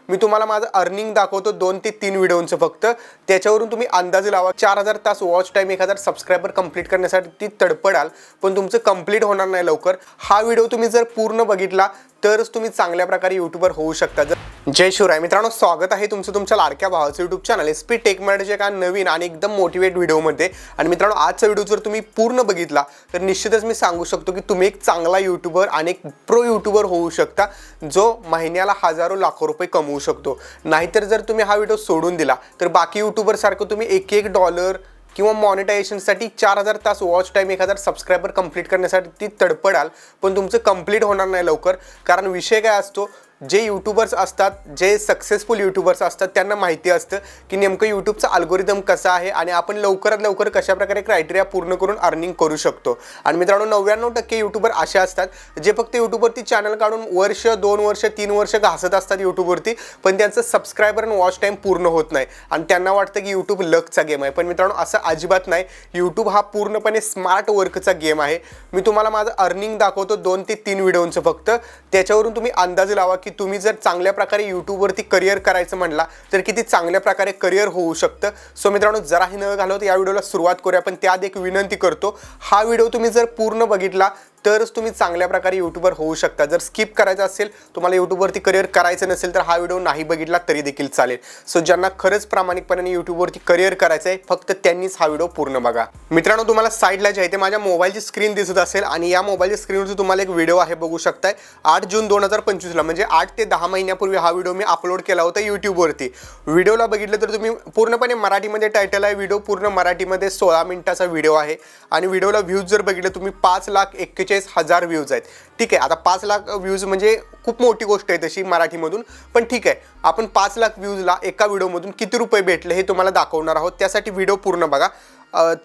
मी तुम्हाला माझं अर्निंग दाखवतो 2 ते 3 व्हिडिओंचं फक्त। त्याच्यावरून तुम्ही अंदाज लावा 4000 तास वॉच टाइम 1000 सबस्क्रायबर कंप्लीट करण्यासाठी तडपडाल, पण तुमचं कंप्लीट होणार नाही लवकर। हा व्हिडिओ तुम्ही जर पूर्ण बघितला तरच तुम्ही चांगल्या प्रकारे यूट्यूबर होऊ शकता। जय शिवराय मित्रांनो, स्वागत आहे तुमचं तुमच्या लाडक्या भावाचं यूट्यूब चॅनल एसपी टेक मराठीच्या एका नवीन आणि एकदम मोटिवेट व्हिडिओमध्ये। आणि मित्रांनो, आजचा व्हिडिओ जर तुम्ही पूर्ण बघितला तर निश्चितच मी सांगू शकतो की तुम्ही एक चांगला यूट्यूबर आणि एक प्रो यूट्यूबर होऊ शकता, जो महिन्याला हजारो लाखो रुपये कमवू शकतो। नाहीतर जर तुम्ही हा व्हिडिओ सोडून दिला तर बाकी यूट्यूबर सारखं तुम्ही $1 डॉलर किंवा मॉनिटायझेशनसाठी 4000 तास वॉच टाइम 1000 सबस्क्रायबर कंप्लीट करण्यासाठी तडपडाल, पण तुमचं कंप्लीट होणार नाही लवकर। कारण विषय काय असतो, जे यूट्यूबर्स असतात, जे सक्सेसफुल यूट्यूबर्स असतात, त्यांना माहिती असतं की नेमकं यूट्यूबचा अल्गोरिदम कसा आहे आणि आपण लवकरात लवकर कशा प्रकारे क्रायटेरिया पूर्ण करून अर्निंग करू शकतो। आणि मित्रांनो, 99% यूट्यूबर असे असतात जे फक्त यूट्यूबवरती चॅनल काढून वर्ष 2 वर्ष 3 वर्ष घासत असतात यूट्यूबवरती, पण त्यांचं सबस्क्रायबर आणि वॉच टाइम पूर्ण होत नाही आणि त्यांना वाटतं की यूट्यूब लकचा गेम आहे। पण मित्रांनो, असं अजिबात नाही। यूट्यूब हा पूर्णपणे स्मार्ट वर्कचा गेम आहे। मी तुम्हाला माझं अर्निंग दाखवतो 2 ते 3 व्हिडिओंचं फक्त। त्याच्यावरून तुम्ही अंदाज लावा की तुम्ही जर चांगल्या प्रकारे यूट्यूबवरती करियर करायचं म्हणला तर किती चांगल्या प्रकारे करियर होऊ शकतं। सो मित्रांनो, जराही न घालवता या व्हिडिओला सुरुवात करूया। पण त्यात एक विनंती करतो, हा व्हिडिओ तुम्ही जर पूर्ण बघितला तरच तुम्ही चांगल्या प्रकारे यूट्यूबर होऊ शकता। जर स्किप करायचं असेल, तुम्हाला यूट्यूबवरती करियर करायचं नसेल, तर हा व्हिडिओ नाही बघितला तरी देखील चालेल। सो ज्यांना खरंच प्रामाणिकपणे यूट्यूबवरती करियर करायचं आहे, फक्त त्यांनीच हा व्हिडिओ पूर्ण बघा। मित्रांनो, तुम्हाला साईडला जे आहे ते माझ्या मोबाईलची स्क्रीन दिसत असेल आणि या मोबाईलच्या स्क्रीनवरती तुम्हाला एक व्हिडिओ आहे, बघू शकताय। 8 जून 2025ला म्हणजे 8 ते 10 महिन्यापूर्वी हा व्हिडिओ मी अपलोड केला होता यूट्यूबवरती। व्हिडिओला बघितलं तर तुम्ही पूर्णपणे मराठीमध्ये टायटल आहे, व्हिडिओ पूर्ण मराठीमध्ये 16 मिनिटाचा व्हिडिओ आहे आणि व्हिडिओला व्ह्यूज जर बघितलं तुम्ही 5,41,000 व्ह्यूज आहेत। ठीक आहे, आता 5 लाख व्ह्यूज म्हणजे खूप मोठी गोष्ट आहे तशी मराठीमधून, पण ठीक आहे, आपण 5 लाख व्ह्यूजला एका व्हिडिओमधून किती रुपये भेटले हे तुम्हाला दाखवणार आहोत। त्यासाठी व्हिडिओ पूर्ण बघा।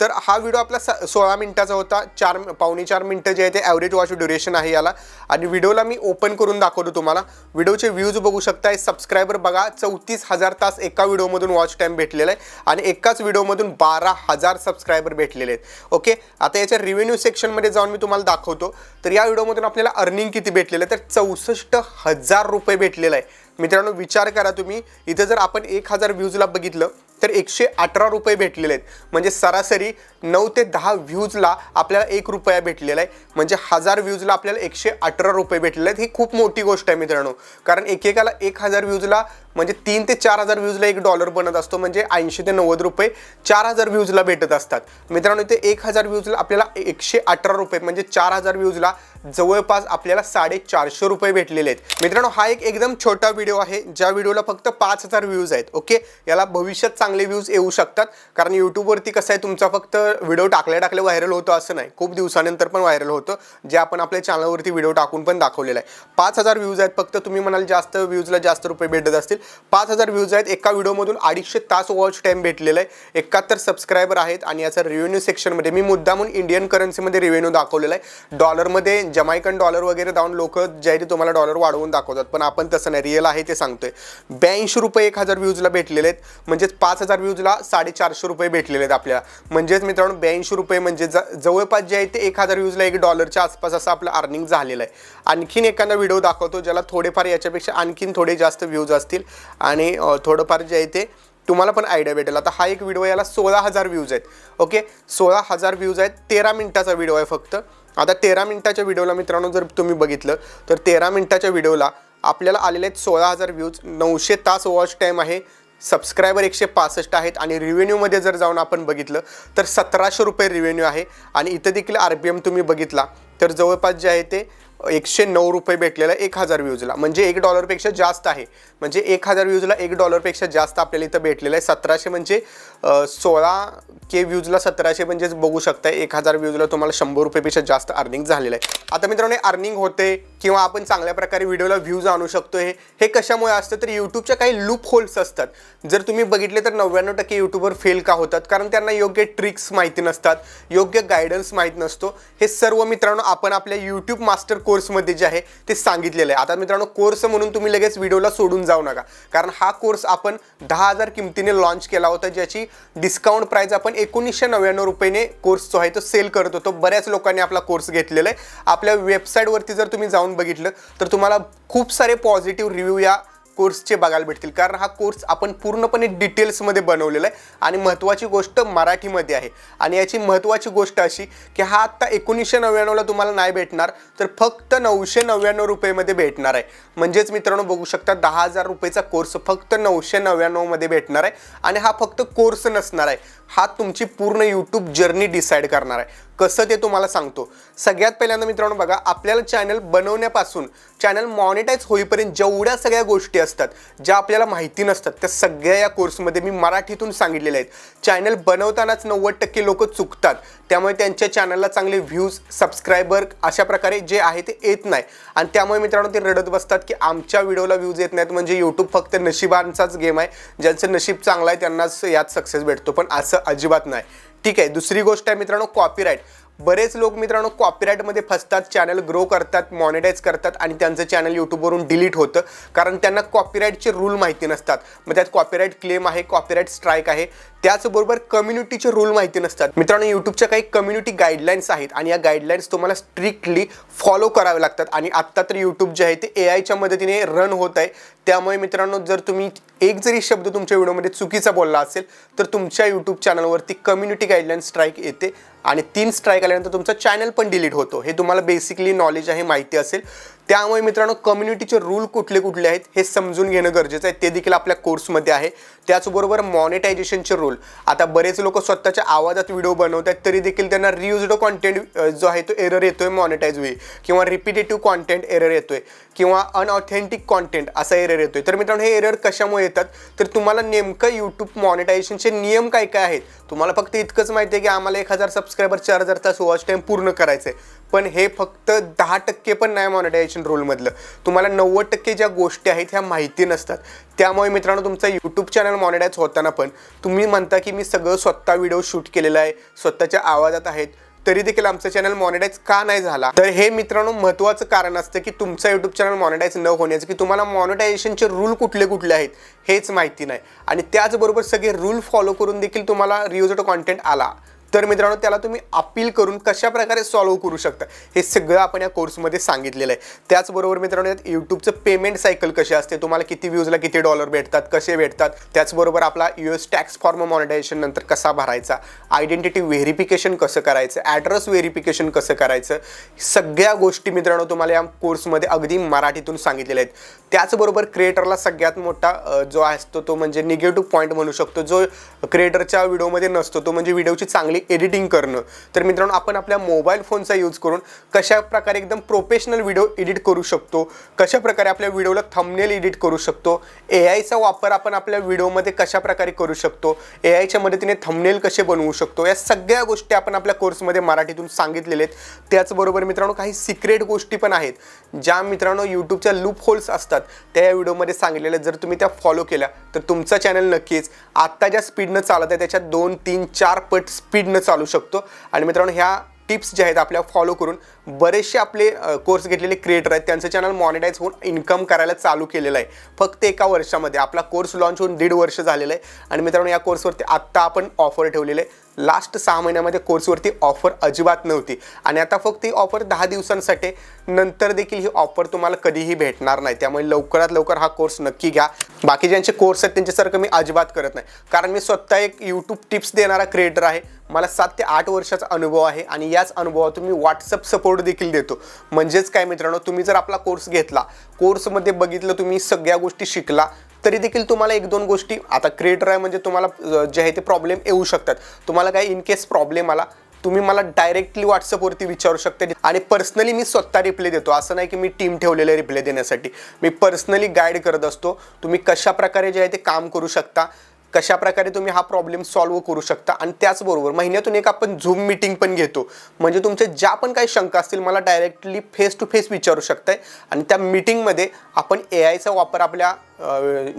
तर हा व्हिडिओ आपला 16 मिनिटाचा होता। 4 मिनिटं जे आहे ते ॲव्हरेज वॉच ड्युरेशन आहे याला। आणि व्हिडिओला मी ओपन करून दाखवतो तुम्हाला। व्हिडिओचे व्ह्यूज बघू शकताय, सबस्क्रायबर बघा, 34,000 तास एका व्हिडिओमधून वॉच टाइम भेटलेला आहे आणि एकाच व्हिडिओमधून 12,000 सबस्क्रायबर भेटलेले आहेत। ओके, आता याच्या रिव्हेन्यू सेक्शनमध्ये जाऊन मी तुम्हाला दाखवतो। तर या व्हिडिओमधून आपल्याला अर्निंग किती भेटलेलं आहे, तर 64,000 रुपये भेटलेलं आहे। मित्रांनो, विचार करा तुम्ही, इथं जर आपण 1000 व्ह्यूजला बघितलं तर 118 रुपये भेटलेले आहेत। म्हणजे सरासरी 9 ते 10 व्ह्यूजला आपल्याला 1 रुपया भेटलेला आहे। म्हणजे 1000 व्ह्यूजला आपल्याला 118 रुपये भेटलेले आहेत। ही खूप मोठी गोष्ट आहे मित्रांनो, कारण एकेकाला 1000 व्ह्यूजला म्हणजे 3 ते 4000 व्ह्यूजला $1 बनत असतो, म्हणजे 80 ते 90 रुपये 4000 व्ह्यूजला भेटत असतात। मित्रांनो, इथे 1000 व्ह्यूजला आपल्याला 118 रुपये म्हणजे 4000 व्ह्यूजला जवळपास आपल्याला 450 रुपये भेटलेले आहेत। मित्रांनो, हा एक एकदम छोटा व्हिडिओ आहे, ज्या व्हिडिओला फक्त 5000 व्ह्यूज आहेत। ओके, याला भविष्यात चांगले व्ह्यूज येऊ शकतात, कारण यूट्यूबवरती कसं आहे, तुमचा फक्त व्हिडिओ टाकले व्हायरल होतो असं नाही, खूप दिवसानंतर पण व्हायरल होतं, जे आपण आपल्या चॅनलवरती व्हिडिओ टाकून पण दाखवलेला आहे। 5000 व्ह्यूज आहेत फक्त। तुम्ही म्हणाल जास्त व्ह्यूजला जास्त रुपये भेटत असतील, 5000 व्ह्यूज आहेत। एका व्हिडिओमधून 250 तास वॉच टाइम भेटलेला आहे, 71 सबस्क्रायबर आहेत। आणि याचा रिव्हेन्यू सेक्शनमध्ये मी मुद्दामून इंडियन करन्सीमध्ये रिव्हेन्यू दाखवलेला आहे। डॉलरमध्ये जमैकन डॉलर वगैरे जाऊन लोक जे आहे ते तुम्हाला डॉलर वाढवून दाखवतात, पण आपण तसं नाही, रिअल आहे ते सांगतोय। 82 रुपये 1000 व्ह्यूजला भेटलेले आहेत, म्हणजेच 5000 व्ह्यूजला 450 रुपये भेटलेले आहेत आपल्याला। म्हणजेच मित्रांनो, 82 रुपये म्हणजे जवळपास जे आहे ते 1000 व्ह्यूजला $1 आसपास असं आपलं अर्निंग झालेलं आहे। आणखीन एखादा व्हिडिओ दाखवतो ज्याला थोडेफार याच्यापेक्षा आणखीन थोडे जास्त व्ह्यूज असतील आणि थोडंफार जे आहे ते तुम्हाला पण आयडिया भेटेल। आता हा एक व्हिडिओ, याला 16,000 व्ह्यूज आहेत। ओके, 16,000 व्ह्यूज आहेत, 13 मिनिटाचा व्हिडिओ आहे फक्त। आता 13 मिनिटाच्या व्हिडिओला मित्रांनो जर तुम्ही बघितलं तर 13 मिनिटाच्या व्हिडिओला आपल्याला आलेले आहेत 16,000 व्ह्यूज, 900 तास वॉच टाईम आहे, सबस्क्रायबर 165 आहेत। आणि रिव्हेन्यूमध्ये जर जाऊन आपण बघितलं तर 1700 रुपये रिव्हेन्यू आहे। आणि इथं देखील RPM तुम्ही बघितला तर जवळपास जे आहे ते 109 रुपये भेटलेला 1000 व्ह्यूजला, म्हणजे $1 पेक्षा जास्त आहे। म्हणजे 1000 व्ह्यूजला $1 पेक्षा जास्त आपल्याला इथं भेटलेलं आहे। 1700 म्हणजे 16K व्ह्यूजला 1700 म्हणजे बघू शकताय 1000 व्ह्यूजला तुम्हाला 100 रुपयेपेक्षा जास्त अर्निंग झालेलं आहे। आता मित्रांनो, अर्निंग होते किंवा आपण चांगल्या प्रकारे व्हिडिओला व्ह्यूज आणू शकतो, हे कशामुळे असतं तर यूट्यूबच्या काही लूप होल्स असतात। जर तुम्ही बघितले तर 99% यूट्यूबर फेल का होतात, कारण त्यांना योग्य ट्रिक्स माहिती नसतात, योग्य गायडन्स माहीत नसतो। हे सर्व मित्रांनो आपण आपल्या यूट्यूब मास्टर कोर्समध्ये जे आहे ते सांगितलेलं आहे। आता मित्रांनो, कोर्स म्हणून तुम्ही लगेच व्हिडिओला सोडून जाऊ नका, कारण हा कोर्स आपण 10,000 किमतीने लॉन्च केला होता, ज्याची डिस्काउंट प्राइस आपण 1999 रुपयाने कोर्स जो आहे तो सेल करत होतो। बऱ्याच लोकांनी आपला कोर्स घेतलेला आहे। आपल्या वेबसाईटवरती जर तुम्ही जाऊन बघितलं तर तुम्हाला खूप सारे पॉझिटिव्ह रिव्ह्यू या कोर्सचे बघायला भेटतील, कारण हा कोर्स आपण पूर्णपणे डिटेल्समध्ये बनवलेला आहे आणि महत्त्वाची गोष्ट मराठीमध्ये आहे. आणि याची महत्त्वाची गोष्ट अशी की हा आत्ता 1999ला तुम्हाला नाही भेटणार, तर फक्त 999 रुपयेमध्ये भेटणार आहे. म्हणजेच मित्रांनो बघू शकता 10,000 रुपयेचा कोर्स फक्त 999 मध्ये भेटणार आहे. आणि हा फक्त कोर्स नसणार आहे, हा तुमची पूर्ण यूट्यूब जर्नी डिसाईड करणार आहे. कसं ते तुम्हाला सांगतो. सगळ्यात पहिल्यांदा मित्रांनो बघा, आपल्याला चॅनल बनवण्यापासून चॅनल मॉनिटाईज होईपर्यंत जेवढ्या सगळ्या गोष्टी असतात ज्या आपल्याला माहिती नसतात त्या सगळ्या या कोर्समध्ये मी मराठीतून सांगितलेल्या आहेत. चॅनल बनवतानाच 90% लोक चुकतात, त्यामुळे त्यांच्या चॅनलला चांगले व्ह्यूज, सबस्क्रायबर अशा प्रकारे जे आहे ते येत नाही. आणि त्यामुळे मित्रांनो ते रडत बसतात की आमच्या व्हिडिओला व्ह्यूज येत नाहीत, म्हणजे यूट्यूब फक्त नशिबांचाच गेम आहे, ज्यांचं नशीब चांगलं आहे त्यांनाच यात सक्सेस भेटतो. पण असं अजिबात नाही. ठीक आहे. दुसरी गोष्ट आहे मित्रांनो कॉपीराईट. बरेच लोक मित्रांनो कॉपीराईटमध्ये फसतात, चॅनल ग्रो करतात, मॉनिटाईज करतात आणि त्यांचं चॅनल यूट्यूबवरून डिलीट होतं, कारण त्यांना कॉपीराईटचे रूल माहिती नसतात. मग त्यात कॉपीराईट क्लेम आहे, कॉपीराईट स्ट्राईक आहे. त्याचबरोबर कम्युनिटीचे रूल माहिती नसतात. मित्रांनो यूट्यूबच्या काही कम्युनिटी गाईडलाईन्स आहेत आणि या गाईडलाईन्स तुम्हाला स्ट्रिक्टली फॉलो करावे लागतात. आणि आत्ता तर यूट्यूब जे आहे ते AI मदतीने रन होत आहे. त्यामुळे मित्रांनो जर तुम्ही एक जरी शब्द तुमच्या व्हिडिओमध्ये चुकीचा बोलला असेल तर तुमच्या यूट्यूब चॅनलवरती कम्युनिटी गाईडलाईन स्ट्राईक येते आणि 3 स्ट्राईक आल्यानंतर तुमचा चॅनल पण डिलीट होतो. हे तुम्हाला बेसिकली नॉलेज आहे, माहिती असेल. त्यामुळे मित्रांनो कम्युनिटीचे रूल कुठले कुठले आहेत हे समजून घेणं गरजेचं आहे, ते देखील आपल्या कोर्समध्ये आहे. त्याचबरोबर मॉनिटायझेशनचे रूल. आता बरेच लोक स्वतःच्या आवाजात व्हिडिओ बनवतात तरी देखील त्यांना रियुज्ड कॉन्टेंट जो आहे तो एरर येतोय मॉनिटाईज होईल, किंवा रिपिटेटिव्ह कॉन्टेंट एरर येतोय, किंवा अनऑथेंटिक कॉन्टेंट असा एरर येतोय. तर मित्रांनो हे एरर कशामुळे येतात, तर तुम्हाला नेमकं यूट्यूब मॉनिटायझेशनचे नियम काय काय आहेत तुम्हाला फक्त इतकंच माहिती आहे की आम्हाला 1000 सबस्क्रायबर 4000 तास वॉच टाईम पूर्ण करायचं आहे, पण हे फक्त 10% पण नाही मॉनिटायझेशन रूलमधलं. तुम्हाला 90% ज्या गोष्टी आहेत ह्या माहिती नसतात. त्यामुळे मित्रांनो तुमचा यूट्यूब चॅनल मॉनिटाईज होताना पण तुम्ही म्हणता की मी सगळं स्वतः व्हिडिओ शूट केलेला आहे, स्वतःच्या आवाजात आहेत, तरी देखील आमचं चॅनल मॉनिटाईज का नाही झाला, तर हे मित्रांनो महत्त्वाचं कारण असतं की तुमचं यूट्यूब चॅनल मॉनिटाईज न होण्याचं, की तुम्हाला मॉनिटायझेशनचे रूल कुठले कुठले आहेत हेच माहिती नाही. आणि त्याचबरोबर सगळे रूल फॉलो करून देखील तुम्हाला रियुज्ड कॉन्टेंट आला तर मित्रांनो त्याला तुम्ही अपील करून कशा प्रकारे सॉल्व्ह करू शकता हे सगळं आपण या कोर्समध्ये सांगितलेलं आहे. त्याचबरोबर मित्रांनो यात यूट्यूबचं पेमेंट सायकल कशी असते, तुम्हाला किती व्ह्यूजला किती डॉलर भेटतात, कसे भेटतात, त्याचबरोबर आपला US टॅक्स फॉर्म मॉनिटायझेशन नंतर कसा भरायचा, आयडेंटिटी व्हेरिफिकेशन कसं करायचं, ॲड्रेस व्हेरिफिकेशन कसं करायचं, सगळ्या गोष्टी मित्रांनो तुम्हाला या कोर्समध्ये अगदी मराठीतून सांगितलेल्या आहेत. त्याचबरोबर क्रिएटरला सगळ्यात मोठा जो असतो तो म्हणजे निगेटिव्ह पॉईंट म्हणू शकतो, जो क्रिएटरच्या व्हिडिओमध्ये नसतो, तो म्हणजे व्हिडिओची चांगली एडिटिंग करणं. तर मित्रांनो आपण आपल्या मोबाईल फोनचा यूज करून कशा प्रकारे एकदम प्रोफेशनल व्हिडिओ एडिट करू शकतो, कशा प्रकारे आपल्या व्हिडिओला थंबनेल एडिट करू शकतो, AIचा वापर आपण आपल्या व्हिडिओमध्ये कशा प्रकारे करू शकतो, AIच्या मदतीने थंबनेल कसे बनवू शकतो, या सगळ्या गोष्टी आपण आपल्या कोर्समध्ये मराठीतून सांगितलेल्या आहेत. त्याचबरोबर मित्रांनो काही सिक्रेट गोष्टी पण आहेत ज्या मित्रांनो यूट्यूबच्या लूप होल्स असतात त्या या व्हिडिओमध्ये सांगितलेल्या. जर तुम्ही त्या फॉलो केल्या तर तुमचा चॅनल नक्कीच आत्ता ज्या स्पीडनं चालत आहे त्याच्यात 2, 3, 4 पट स्पीडनं चालू शकतो. आणि मित्रांनो ह्या टिप्स जे आहेत आपल्या फॉलो करून बरेचसे आपले कोर्स घेतलेले क्रिएटर आहेत त्यांचं चॅनल मॉनिटाईज होऊन इन्कम करायला चालू केलेलं आहे फक्त 1 वर्षामध्ये. आपला कोर्स लॉन्च होऊन 1.5 वर्ष झालेलं आहे. आणि मित्रांनो या कोर्सवरती आत्ता आपण ऑफर ठेवलेले आहे. लास्ट 6 महिन्यामध्ये कोर्सवरती ऑफर अजिबात नव्हती आणि आता फक्त ही ऑफर 10 दिवसांसाठी, नंतर देखील ही ऑफर तुम्हाला कधीही भेटणार नाही. त्यामुळे लवकरात लवकर हा कोर्स नक्की घ्या. बाकी ज्यांचे कोर्स आहेत त्यांच्यासारखं मी अजिबात करत नाही, कारण मी स्वतः एक यूट्यूब टिप्स देणारा क्रिएटर आहे. मला 7 ते 8 वर्षाचा अनुभव आहे आणि याच अनुभवातून मी व्हॉट्सअप सपोर्ट देखील देतो. म्हणजेच काय मित्रांनो, तुम्ही जर आपला कोर्स घेतला, कोर्समध्ये बघितलं, तुम्ही सगळ्या गोष्टी शिकला, तरी देखील तुम्हाला 1-2 गोष्टी, आता क्रिएटर आहे म्हणजे तुम्हाला जे आहे ते प्रॉब्लेम येऊ शकतात. तुम्हाला काय इन केस प्रॉब्लेम आला तुम्ही मला डायरेक्टली व्हॉट्सअपवरती विचारू शकता आणि पर्सनली मी स्वतः रिप्लाय देतो. असं नाही की मी टीम ठेवलेलं रिप्लाय देण्यासाठी, मी पर्सनली गाईड करत असतो. तुम्ही कशा प्रकारे जे आहे ते काम करू शकता, कशा प्रकारे तुम्ही हा प्रॉब्लेम सॉल्व्ह करू शकता. आणि त्याचबरोबर महिन्यातून एक आपण झूम मीटिंग पण घेतो, म्हणजे तुमच्या ज्या पण काही शंका असतील मला डायरेक्टली फेस टू फेस विचारू शकताय. आणि त्या मीटिंगमध्ये आपण AIचा वापर आपल्या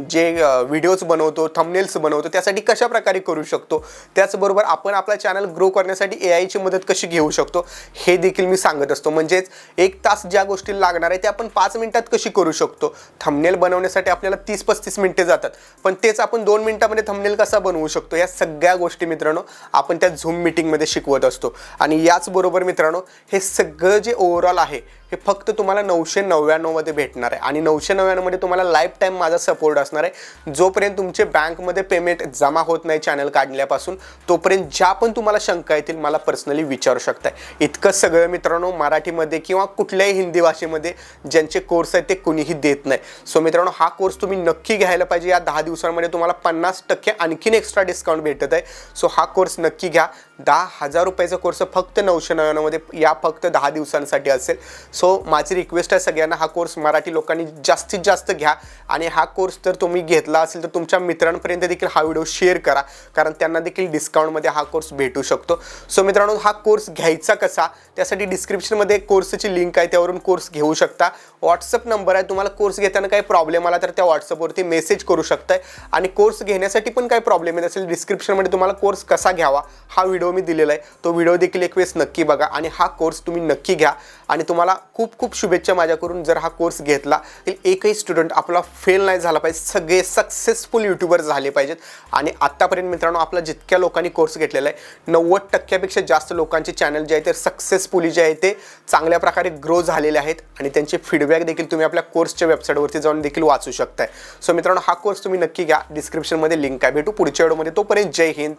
जे व्हिडिओज बनवतो, थंबनेल्स बनवतो त्यासाठी कशा प्रकारे करू शकतो, त्याचबरोबर आपण आपला चॅनल ग्रो करण्यासाठी AIची मदत कशी घेऊ शकतो हे देखील मी सांगत असतो. म्हणजेच 1 तास ज्या गोष्टी लागणार आहे ते आपण 5 मिनिटात कशी करू शकतो. थंबनेल बनवण्यासाठी आपल्याला 30-35 मिनिटे जातात, पण तेच आपण 2 मिनिटामध्ये थंबनेल कसा बनवू शकतो, या सगळ्या गोष्टी मित्रांनो आपण त्या झूम मीटिंगमध्ये शिकवत असतो. आणि याचबरोबर मित्रांनो हे सगळं जे ओव्हरऑल आहे हे फक्त तुम्हाला 999 मध्ये भेटणार आहे. आणि 999 मध्ये तुम्हाला लाईफ टाईम माझा माझा सपोर्ट असणार आहे. जोपर्यंत तुमचे बँकमध्ये पेमेंट जमा होत नाही चॅनल काढल्यापासून, तोपर्यंत ज्या पण तुम्हाला शंका येतील मला पर्सनली विचारू शकताय. इतकं सगळं मित्रांनो मराठीमध्ये किंवा कुठल्याही हिंदी भाषेमध्ये ज्यांचे कोर्स आहेत ते कुणीही देत नाही. सो मित्रांनो, हा कोर्स तुम्ही नक्की घ्यायला पाहिजे. या 10 दिवसांमध्ये तुम्हाला 50% आणखीन एक्स्ट्रा डिस्काउंट भेटत आहे. सो हा कोर्स नक्की घ्या. 10,000 रुपयाचा कोर्स फक्त 999 मध्ये या फक्त 10 दिवसांसाठी असेल. सो माझी रिक्वेस्ट आहे सगळ्यांना, हा कोर्स मराठी लोकांनी जास्तीत जास्त घ्या. आणि हा कोर्स जर तुम्ही घेतला असेल तर तुमच्या मित्रांपर्यंत देखील हा व्हिडिओ शेअर करा, कारण त्यांना देखील डिस्काउंटमध्ये हा कोर्स भेटू शकतो. सो मित्रांनो, हा कोर्स घ्यायचा कसा, त्यासाठी डिस्क्रिप्शनमध्ये कोर्सची लिंक आहे, त्यावरून कोर्स घेऊ शकता. व्हॉट्सअप नंबर आहे. तुम्हाला कोर्स घेताना काही प्रॉब्लेम आला तर त्या व्हॉट्सअपवरती मेसेज करू शकताय. आणि कोर्स घेण्यासाठी पण काही प्रॉब्लेम येत असेल, डिस्क्रिप्शनमध्ये तुम्हाला कोर्स कसा घ्यावा हा व्हिडिओ मी दिलेला आहे. तो व्हिडिओ देखील एक वेळेस नक्की बघा आणि हा कोर्स तुम्ही नक्की घ्या. आणि तुम्हाला खूप खूप शुभेच्छा माझ्याकडून. जर हा कोर्स घेतला तर एकही स्टुडंट आपला फेल नाही झाला पाहिजे, सगळे सक्सेसफुल यूट्यूबर झाले पाहिजेत. आणि आत्तापर्यंत मित्रांनो आपला जितक्या लोकांनी कोर्स घेतलेला आहे 90%पेक्षा जास्त लोकांचे चॅनल जे आहे ते सक्सेसफुली जे आहे ते चांगल्या प्रकारे ग्रो झालेले आहेत. आणि त्यांचे फीडबॅक देखील तुम्ही आपल्या कोर्सच्या वेबसाईटवरती जाऊन देखील वाचू शकताय. सो मित्रांनो, हा कोर्स तुम्ही नक्की घ्या. डिस्क्रिप्शनमध्ये लिंक आहे. भेटू पुढच्या व्हिडिओमध्ये. तोपर्यंत जय हिंद,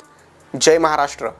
जय महाराष्ट्र.